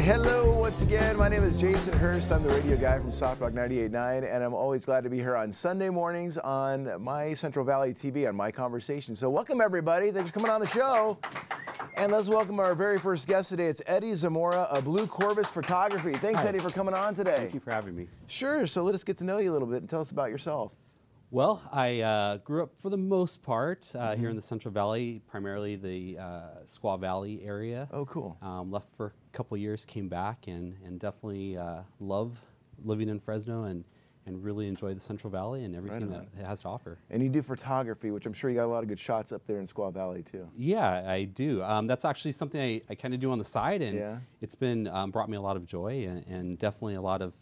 Hello once again, my name is Jason Hurst. I'm the radio guy from Soft Rock 98.9, and I'm always glad to be here on Sunday mornings on my Central Valley TV on My Conversation. So welcome everybody, thanks for coming on the show. And let's welcome our very first guest today. It's Eddie Zamora of Blue Corvus Photography. Thanks, Hi. Eddie, for coming on today. Thank you for having me. Sure, so let us get to know you a little bit and tell us about yourself. Well, I grew up for the most part here in the Central Valley, primarily the Squaw Valley area. Oh, cool. Left for a couple years, came back, and definitely love living in Fresno and really enjoy the Central Valley and everything that it has to offer. And you do photography, which I'm sure you got a lot of good shots up there in Squaw Valley too. Yeah, I do. That's actually something I kind of do on the side, and it's been brought me a lot of joy and definitely a lot of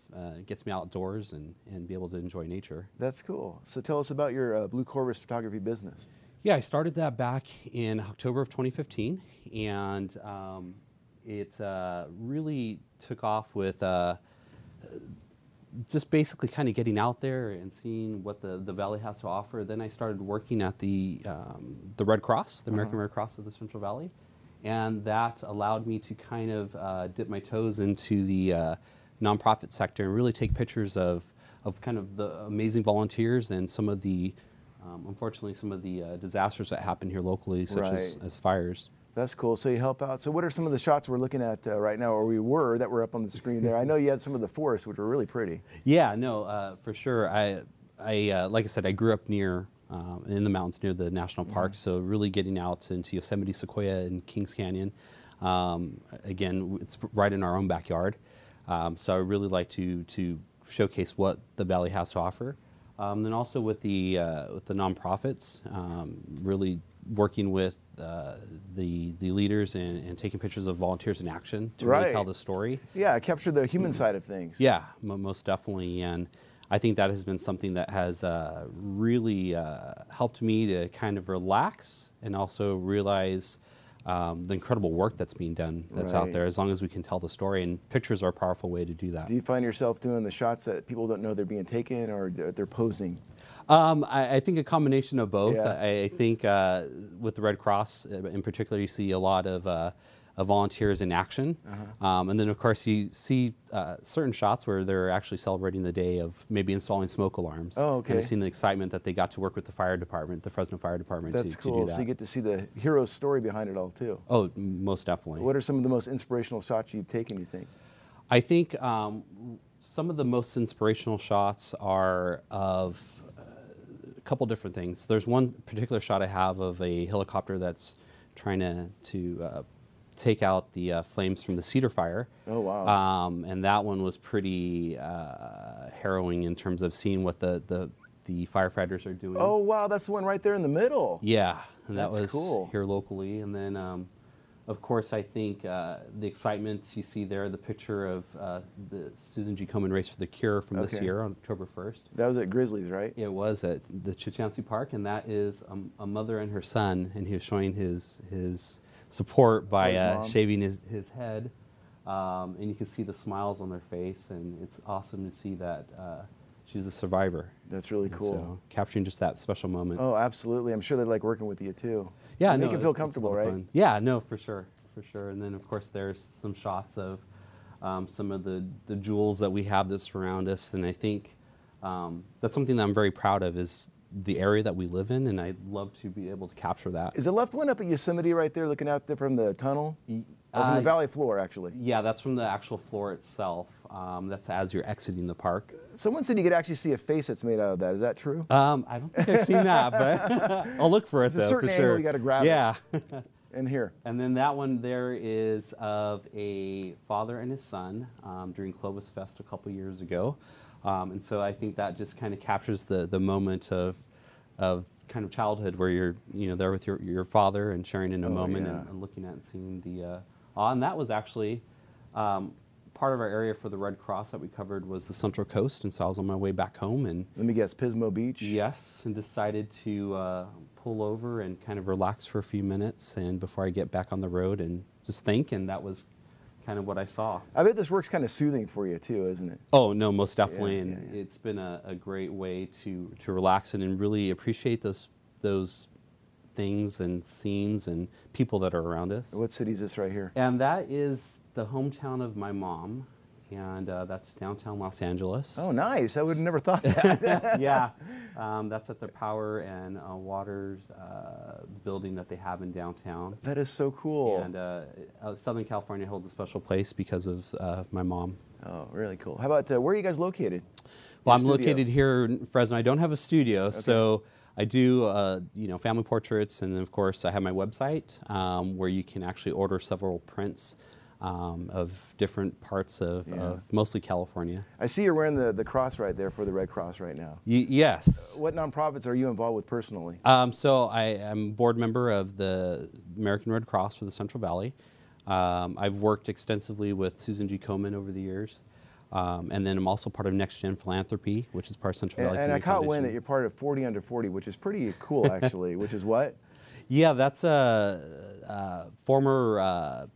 gets me outdoors and be able to enjoy nature. That's cool. So tell us about your Blue Corvus Photography business. Yeah, I started that back in October of 2015, and it really took off with just basically kind of getting out there and seeing what the Valley has to offer. Then I started working at the Red Cross, the American Red Cross of the Central Valley, and that allowed me to kind of dip my toes into the nonprofit sector and really take pictures of kind of the amazing volunteers and some of the, unfortunately, some of the disasters that happen here locally, such as fires. That's cool. So you help out. So what are some of the shots we're looking at right now, or that were up on the screen there? I know you had some of the forests, which were really pretty. Yeah, no, for sure. I like I said, I grew up near in the mountains near the national park, so really getting out into Yosemite, Sequoia, and Kings Canyon. Again, it's right in our own backyard. So I really like to showcase what the Valley has to offer. Then also with the nonprofits, really working with the leaders and taking pictures of volunteers in action to really tell the story. Yeah, capture the human side of things. Yeah, most definitely. And I think that has been something that has really helped me to kind of relax and also realize the incredible work that's being done that's out there, as long as we can tell the story. And pictures are a powerful way to do that. Do you find yourself doing the shots that people don't know they're being taken, or they're posing? I think a combination of both. Yeah. I think with the Red Cross in particular, you see a lot of volunteers in action. And then, of course, you see certain shots where they're actually celebrating the day of maybe installing smoke alarms. Oh, okay. And I've seen the excitement that they got to work with the fire department, the Fresno Fire Department, That's to cool. do that. So you get to see the hero's story behind it all, too. Oh, most definitely. What are some of the most inspirational shots you've taken, you think? I think some of the most inspirational shots are of couple different things. There's one particular shot I have of a helicopter that's trying to take out the flames from the cedar fire. Oh, wow. And that one was pretty harrowing in terms of seeing what the firefighters are doing. Oh, wow, that's the one right there in the middle. Yeah, and that was was cool. Here locally. And then, of course, I think the excitement you see there, the picture of the Susan G. Komen Race for the Cure from this year on October 1st. That was at Grizzlies, right? It was at the Chichansee Park, and that is a mother and her son, and he was showing his support by shaving his head, and you can see the smiles on their face, and it's awesome to see that she's a survivor. That's really cool. So capturing just that special moment. Oh, absolutely. I'm sure they like working with you, too. Yeah, Make it feel comfortable, right? Fun. Yeah, no, for sure. And then, of course, there's some shots of some of the jewels that we have that surround us, and I think that's something that I'm very proud of, is the area that we live in, and I'd love to be able to capture that. Is the left one up at Yosemite right there, looking out there from the tunnel? Or from the valley floor, actually? Yeah, that's from the actual floor itself. That's as you're exiting the park. Someone said you could actually see a face that's made out of that. Is that true? I don't think I've seen that, but I'll look for it, though, for sure. There's a certain angle you got to grab it. And here. And then that one there is of a father and his son during Clovis Fest a couple years ago. And so I think that just kind of captures the moment of kind of childhood where you're there with your father and sharing in a moment and looking at and seeing the and that was actually part of our area for the Red Cross that we covered was the Central Coast, and so I was on my way back home and let me guess, Pismo Beach. Yes, and decided to pull over and kind of relax for a few minutes and before I get back on the road and just think, and that was kind of what I saw. I bet this work's kind of soothing for you too, isn't it? Oh no, most definitely, and it's been a great way to relax and really appreciate those things and scenes and people that are around us. What city is this right here? And that is the hometown of my mom, and that's downtown Los Angeles. Oh, nice. I would have never thought that. Yeah, that's at the Power and Waters building that they have in downtown. That is so cool. And Southern California holds a special place because of my mom. Oh, really cool. How about, where are you guys located? Well, I'm located here in Fresno. I don't have a studio, so I do, you know, family portraits, and then of course I have my website where you can actually order several prints of different parts of mostly California. I see you're wearing the cross right there for the Red Cross right now. Yes. What nonprofits are you involved with personally? So I am board member of the American Red Cross for the Central Valley. I've worked extensively with Susan G. Komen over the years. And then I'm also part of Next Gen Philanthropy, which is part of Central Valley Community And I caught Foundation. wind that you're part of 40 Under 40, which is pretty cool, actually. Which is what? Yeah, that's former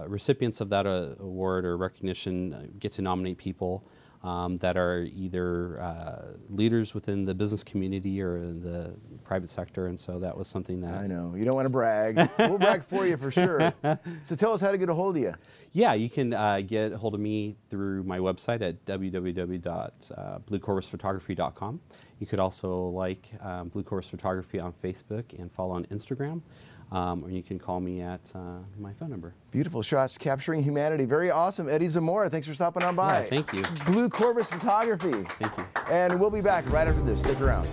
recipients of that award or recognition get to nominate people that are either leaders within the business community or in the private sector, and so that was something that... I know. You don't want to brag. We'll brag for you for sure. So tell us how to get a hold of you. Yeah, you can get a hold of me through my website at www.bluecorvusphotography.com. You could also like Blue Corvus Photography on Facebook and follow on Instagram. Or you can call me at my phone number. Beautiful shots capturing humanity. Very awesome. Eddie Zamora, thanks for stopping on by. Yeah, thank you. Blue Corvus Photography. Thank you. And we'll be back right after this. Stick around.